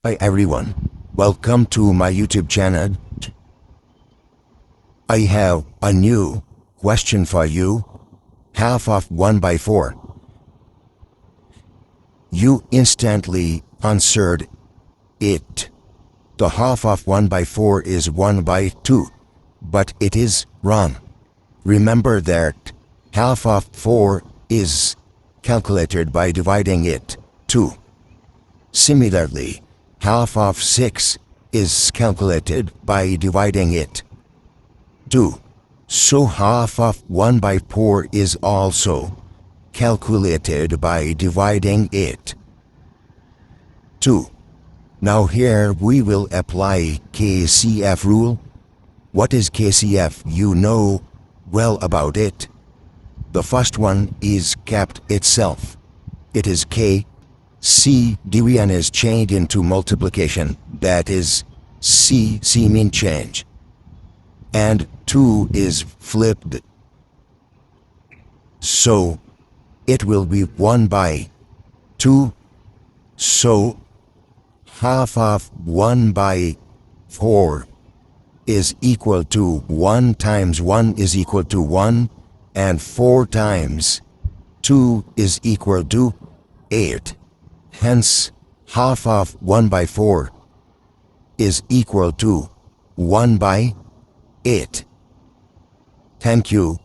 Hi everyone, welcome to my YouTube channel. I have a new question for you. Half of 1 by 4. You instantly answered it. The half of 1 by 4 is 1 by 2, but it is wrong. Remember that half of 4 is calculated by dividing it 2. Similarly, half of 6 is calculated by dividing it 2. So half of 1 by 4 is also calculated by dividing it 2. Now here we will apply KCF rule. What is KCF? You know well about it. The first one is kept itself. It is K. C division is changed into multiplication, that is C mean change. And 2 is flipped. So it will be 1 by 2. So half of 1 by 4 is equal to 1 times 1 is equal to 1, and 4 times 2 is equal to 8. Hence, half of 1 by 4 is equal to 1 by 8. Thank you.